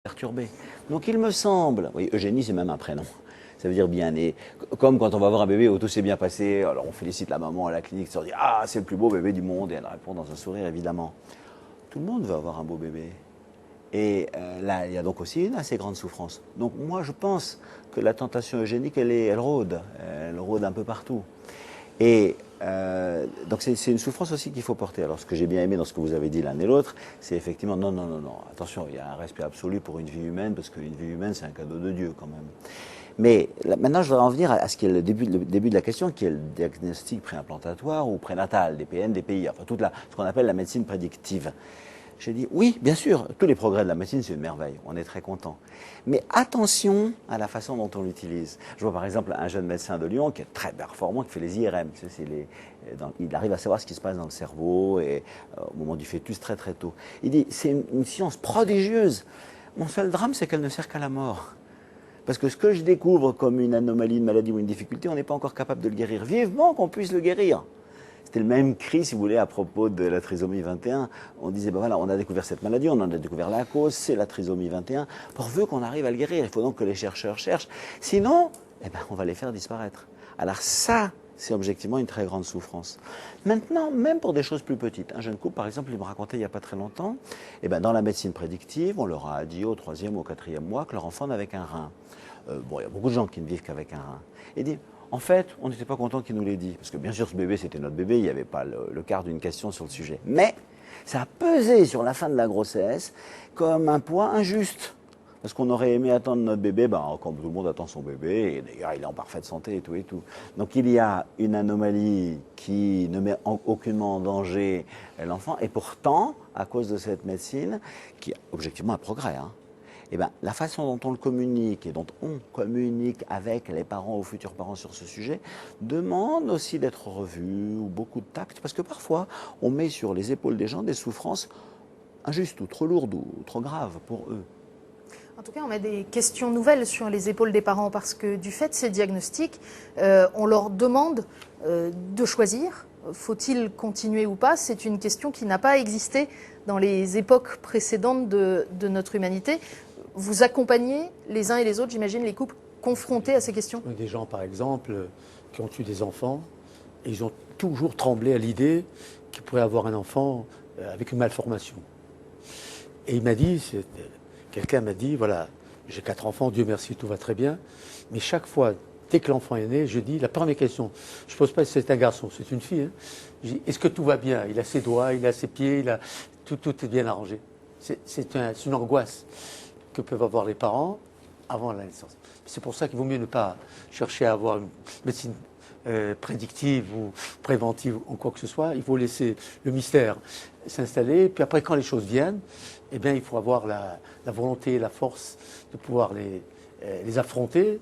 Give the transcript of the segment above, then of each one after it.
perturbé. Donc il me semble, oui, Eugénie c'est même un prénom, ça veut dire bien-né, comme quand on va voir un bébé où tout s'est bien passé, alors on félicite la maman à la clinique, on dit ah c'est le plus beau bébé du monde, et elle répond dans un sourire évidemment. Tout le monde veut avoir un beau bébé. Et là, il y a donc aussi une assez grande souffrance. Donc moi je pense que la tentation eugénique, elle rôde un peu partout. Et donc c'est une souffrance aussi qu'il faut porter. Alors ce que j'ai bien aimé dans ce que vous avez dit l'un et l'autre, c'est effectivement non, non, non, non, attention, il y a un respect absolu pour une vie humaine, parce qu'une vie humaine c'est un cadeau de Dieu quand même. Mais là, maintenant je voudrais en venir à ce qui est le début de la question, qui est le diagnostic préimplantatoire ou prénatal, DPN, DPI, enfin ce qu'on appelle la médecine prédictive. J'ai dit, oui, bien sûr, tous les progrès de la médecine, c'est une merveille, on est très content. Mais attention à la façon dont on l'utilise. Je vois par exemple un jeune médecin de Lyon qui est très performant, qui fait les IRM. Il arrive à savoir ce qui se passe dans le cerveau et, au moment du fœtus très très tôt. Il dit, c'est une science prodigieuse. Mon seul drame, c'est qu'elle ne sert qu'à la mort. Parce que ce que je découvre comme une anomalie, une maladie ou une difficulté, on n'est pas encore capable de le guérir. Vivement qu'on puisse le guérir. C'était le même cri, si vous voulez, à propos de la trisomie 21. On disait, ben voilà, on a découvert cette maladie, on en a découvert la cause, c'est la trisomie 21. Pourvu qu'on arrive à le guérir, il faut donc que les chercheurs cherchent. Sinon, eh ben, on va les faire disparaître. Alors ça, c'est objectivement une très grande souffrance. Maintenant, même pour des choses plus petites, un jeune couple, par exemple, il me racontait il n'y a pas très longtemps, eh ben, dans la médecine prédictive, on leur a dit au 3e ou au 4e mois que leur enfant n'avait qu'un rein. Bon, il y a beaucoup de gens qui ne vivent qu'avec un rein. Et dit, en fait, on n'était pas content qu'il nous l'ait dit. Parce que bien sûr, ce bébé, c'était notre bébé, il n'y avait pas le quart d'une question sur le sujet. Mais ça a pesé sur la fin de la grossesse comme un poids injuste. Parce qu'on aurait aimé attendre notre bébé, comme tout le monde attend son bébé, et d'ailleurs il est en parfaite santé et tout et tout. Donc il y a une anomalie qui ne met aucunement en danger l'enfant, et pourtant, à cause de cette médecine, qui est objectivement un progrès, eh ben, la façon dont on le communique et dont on communique avec les parents ou futurs parents sur ce sujet demande aussi d'être revu, ou beaucoup de tact, parce que parfois on met sur les épaules des gens des souffrances injustes ou trop lourdes ou trop graves pour eux. En tout cas, on met des questions nouvelles sur les épaules des parents parce que du fait de ces diagnostics, on leur demande de choisir. Faut-il continuer ou pas? C'est une question qui n'a pas existé dans les époques précédentes de notre humanité. Vous accompagnez les uns et les autres, j'imagine, les couples confrontés à ces questions? Des gens, par exemple, qui ont eu des enfants, et ils ont toujours tremblé à l'idée qu'ils pourraient avoir un enfant avec une malformation. Et il m'a dit, quelqu'un m'a dit, voilà, j'ai 4 enfants, Dieu merci, tout va très bien, mais chaque fois, dès que l'enfant est né, je dis, la première question, je ne pose pas si c'est un garçon, c'est une fille, je dis, est-ce que tout va bien? Il a ses doigts, il a ses pieds, tout est bien arrangé. C'est une angoisse que peuvent avoir les parents avant la naissance. C'est pour ça qu'il vaut mieux ne pas chercher à avoir une médecine prédictive ou préventive ou quoi que ce soit. Il faut laisser le mystère s'installer. Puis après, quand les choses viennent, eh bien, il faut avoir la volonté et la force de pouvoir les affronter.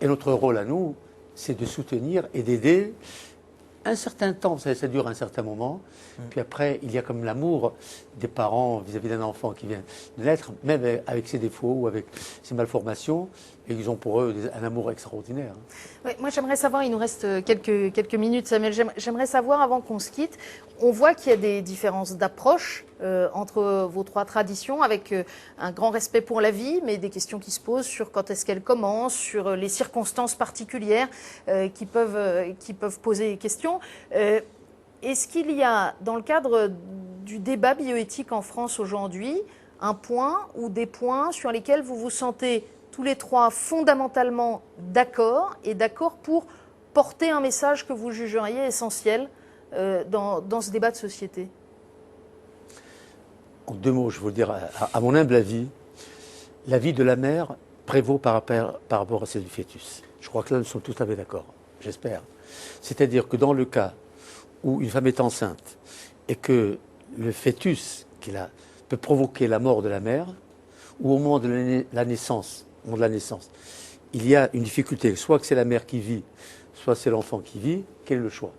Et notre rôle à nous, c'est de soutenir et d'aider. Un certain temps, ça dure un certain moment. Puis après, il y a comme l'amour des parents vis-à-vis d'un enfant qui vient de naître, même avec ses défauts ou avec ses malformations. Et ils ont pour eux un amour extraordinaire. Ouais, moi, j'aimerais savoir, il nous reste quelques minutes, Samuel, j'aimerais savoir, avant qu'on se quitte, on voit qu'il y a des différences d'approche entre vos 3 traditions, avec un grand respect pour la vie, mais des questions qui se posent sur quand est-ce qu'elle commence, sur les circonstances particulières qui peuvent poser questions. Est-ce qu'il y a, dans le cadre du débat bioéthique en France aujourd'hui, un point ou des points sur lesquels vous vous sentez tous les 3 fondamentalement d'accord, et d'accord pour porter un message que vous jugeriez essentiel dans ce débat de société? En 2 mots, je veux dire, à mon humble avis, la vie de la mère prévaut par rapport à celle du fœtus. Je crois que là, nous sommes tout à fait d'accord, j'espère. C'est-à-dire que dans le cas où une femme est enceinte et que le fœtus peut provoquer la mort de la mère, ou au moment de la naissance, il y a une difficulté, soit que c'est la mère qui vit, soit c'est l'enfant qui vit, quel est le choix?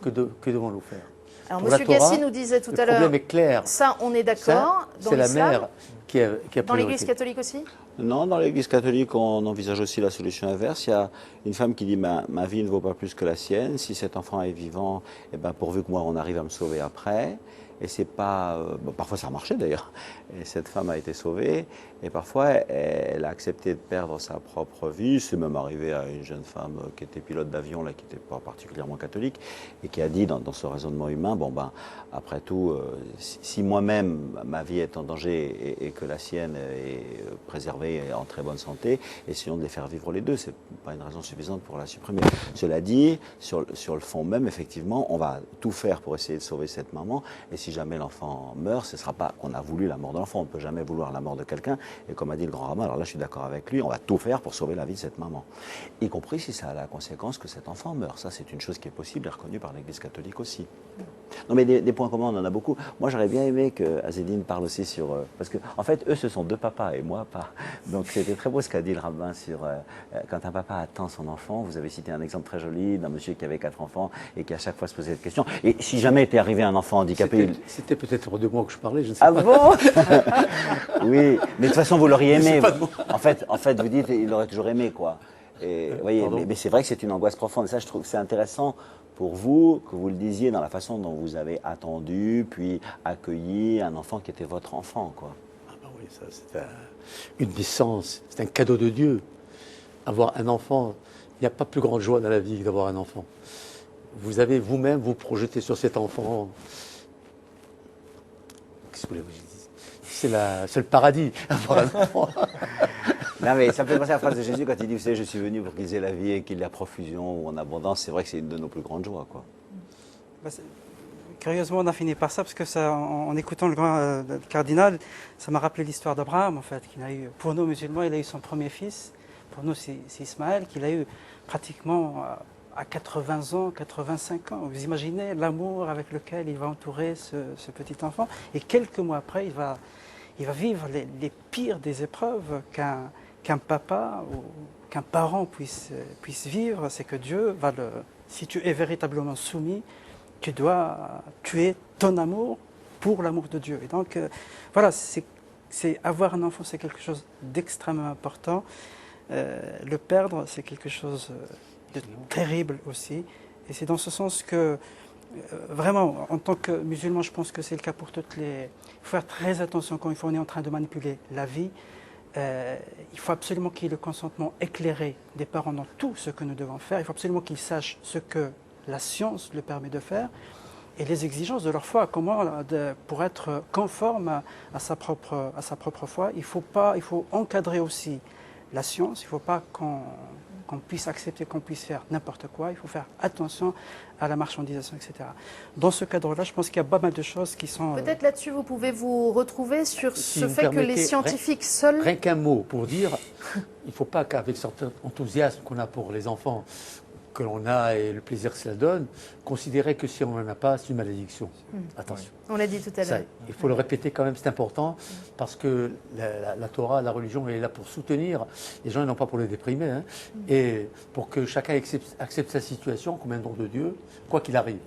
Que devons-nous faire? Alors, M. Gassi nous disait tout à l'heure, le problème est clair. Ça, on est d'accord. C'est la mère qui a dans l'Église catholique aussi? Non, dans l'Église catholique, on envisage aussi la solution inverse. Il y a une femme qui dit ma vie ne vaut pas plus que la sienne. Si cet enfant est vivant, eh ben, pourvu que moi on arrive à me sauver après. Et c'est pas. Bon, parfois ça a marché d'ailleurs. Et cette femme a été sauvée. Et parfois elle a accepté de perdre sa propre vie. C'est même arrivé à une jeune femme qui était pilote d'avion, là, qui n'était pas particulièrement catholique, et qui a dit dans ce raisonnement humain, bon ben, après tout, si moi-même ma vie est en danger et que la sienne est préservée et en très bonne santé, essayons de les faire vivre les deux. C'est pas une raison suffisante pour la supprimer. Cela dit, sur le fond même, effectivement, on va tout faire pour essayer de sauver cette maman. Et si jamais l'enfant meurt, ce ne sera pas qu'on a voulu la mort de l'enfant. On ne peut jamais vouloir la mort de quelqu'un. Et comme a dit le grand rabbin, alors là je suis d'accord avec lui, on va tout faire pour sauver la vie de cette maman. Y compris si ça a la conséquence que cet enfant meurt. Ça, c'est une chose qui est possible et reconnue par l'Église catholique aussi. Non, mais des points communs, on en a beaucoup. Moi, j'aurais bien aimé que Azedine parle aussi sur... parce que, en fait, eux, ce sont deux papas et moi, pas. Donc, c'était très beau ce qu'a dit le rabbin sur... quand un papa attend son enfant, vous avez cité un exemple très joli d'un monsieur qui avait 4 enfants et qui à chaque fois se posait cette question. Et si jamais était arrivé un enfant handicapé... C'était peut-être de moi que je parlais, je ne sais pas. Ah bon? Oui, mais de toute façon, vous l'auriez aimé. En fait, vous dites, il l'aurait toujours aimé, quoi. Et, voyez, mais c'est vrai que c'est une angoisse profonde. Et ça, je trouve que c'est intéressant pour vous, que vous le disiez dans la façon dont vous avez attendu, puis accueilli un enfant qui était votre enfant, quoi. Ah ben oui, ça c'est une naissance, c'est un cadeau de Dieu. Avoir un enfant, il n'y a pas plus grande joie dans la vie que d'avoir un enfant. Vous avez vous-même vous projetez sur cet enfant. Qu'est-ce que vous voulez que je dise? C'est le paradis, avoir un enfant. Non, mais ça me fait penser à la phrase de Jésus quand il dit, vous savez, je suis venu pour qu'ils aient la vie et qu'il y ait la profusion ou en abondance. C'est vrai que c'est une de nos plus grandes joies, quoi. Curieusement, on a fini par ça, parce que ça, en écoutant le grand le cardinal, ça m'a rappelé l'histoire d'Abraham, en fait, qu'il a eu, pour nous musulmans, il a eu son premier fils. Pour nous, c'est Ismaël, qu'il a eu pratiquement à 80 ans, 85 ans. Vous imaginez l'amour avec lequel il va entourer ce petit enfant. Et quelques mois après, il va vivre les pires des épreuves qu'un papa ou qu'un parent puisse vivre. C'est que Dieu va si tu es véritablement soumis, tu dois tuer ton amour pour l'amour de Dieu. Et donc, voilà, avoir un enfant, c'est quelque chose d'extrêmement important. Le perdre, c'est quelque chose de terrible aussi. Et c'est dans ce sens que, vraiment, en tant que musulman, je pense que c'est le cas pour toutes les... Il faut faire très attention quand on est en train de manipuler la vie. Il faut absolument qu'il y ait le consentement éclairé des parents dans tout ce que nous devons faire. Il faut absolument qu'ils sachent ce que la science leur permet de faire et les exigences de leur foi. Comment, pour être conforme à sa propre foi, il faut encadrer aussi la science. Il ne faut pas qu'on puisse accepter, qu'on puisse faire n'importe quoi. Il faut faire attention à la marchandisation, etc. Dans ce cadre-là, je pense qu'il y a pas mal de choses qui sont... Peut-être là-dessus, vous pouvez vous retrouver sur Si ce vous fait que les permettez, scientifiques seuls... Rien qu'un mot pour dire, il ne faut pas qu'avec certain enthousiasme qu'on a pour les enfants, que l'on a et le plaisir que cela donne, considérer que si on n'en a pas, c'est une malédiction. Attention. On l'a dit tout à l'heure. Il faut le répéter quand même, c'est important, parce que la Torah, la religion, elle est là pour soutenir les gens et non pas pour les déprimer, hein, et pour que chacun accepte sa situation comme un don de Dieu, quoi qu'il arrive.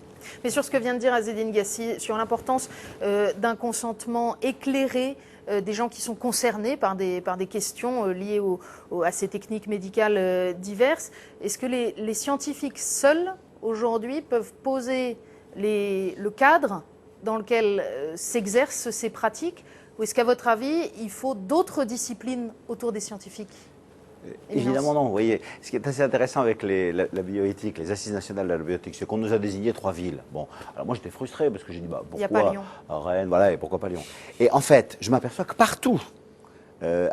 Mais sur ce que vient de dire Azedine Gassi, sur l'importance d'un consentement éclairé des gens qui sont concernés par des questions liées à ces techniques médicales diverses, est-ce que les scientifiques seuls, aujourd'hui, peuvent poser le cadre dans lequel s'exercent ces pratiques, ou est-ce qu'à votre avis, il faut d'autres disciplines autour des scientifiques ? Évidemment non, vous voyez. Ce qui est assez intéressant avec la bioéthique, les assises nationales de la bioéthique, c'est qu'on nous a désigné 3 villes. Bon, alors moi j'étais frustré parce que j'ai dit, pourquoi il n'y a pas Lyon. Rennes, voilà, et pourquoi pas Lyon. Et en fait, je m'aperçois que partout,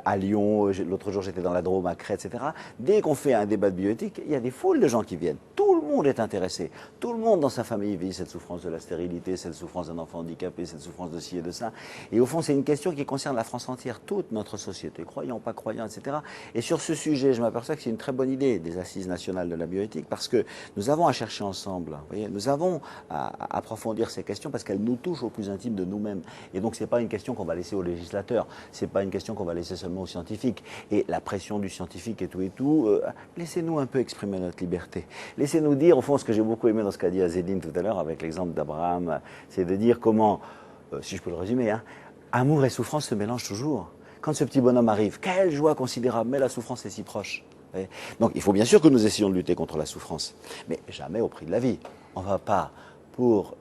à Lyon, l'autre jour j'étais dans la Drôme, à Crète, etc. Dès qu'on fait un débat de bioéthique, il y a des foules de gens qui viennent. Tout le monde est intéressé. Tout le monde dans sa famille vit cette souffrance de la stérilité, cette souffrance d'un enfant handicapé, cette souffrance de ci et de ça. Et au fond, c'est une question qui concerne la France entière, toute notre société, croyants, pas croyants, etc. Et sur ce sujet, je m'aperçois que c'est une très bonne idée des assises nationales de la bioéthique parce que nous avons à chercher ensemble. Vous voyez, nous avons à approfondir ces questions parce qu'elles nous touchent au plus intime de nous-mêmes. Et donc, c'est pas une question qu'on va laisser aux législateurs. C'est pas une question qu'on va laisser seulement aux scientifiques. Et la pression du scientifique et tout, laissez-nous un peu exprimer notre liberté. Laissez-nous dire, au fond, ce que j'ai beaucoup aimé dans ce qu'a dit Azedine tout à l'heure avec l'exemple d'Abraham, c'est de dire comment, si je peux le résumer, hein, amour et souffrance se mélangent toujours. Quand ce petit bonhomme arrive, quelle joie considérable, mais la souffrance est si proche. Donc il faut bien sûr que nous essayions de lutter contre la souffrance, mais jamais au prix de la vie. On ne va pas, pour